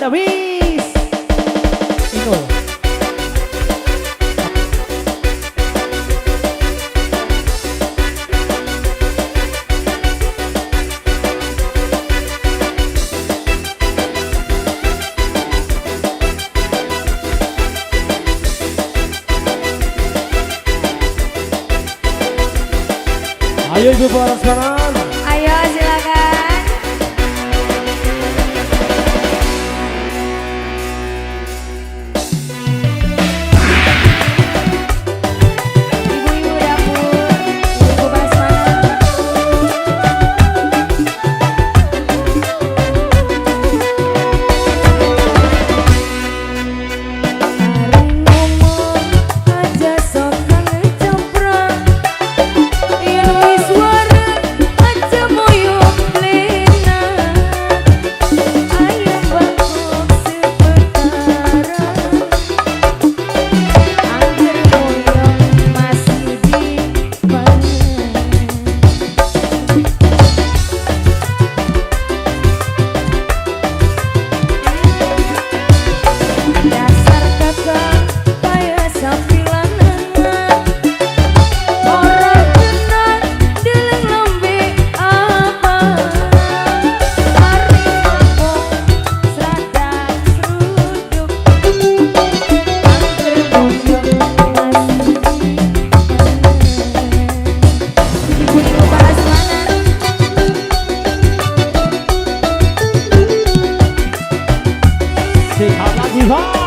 pada bis. Itu. Ayo ibu bawa sekarang. Ayo silakan. Ibu-ibu dapur, ibu prasmanan. Areng ngomong aja sok kangen coprang. Yen wis wareng aja moyo plena. Ayam bakok seperkara. Angger moyo masih di mana. Dasar kakak kayak sapi lanangan. Orang kenal deleng lembe apa. Hari ngomong seradak seruduk. Angger moyo masih di mana. Ibu-ibu prasmanan. Sehat lagi, Pak.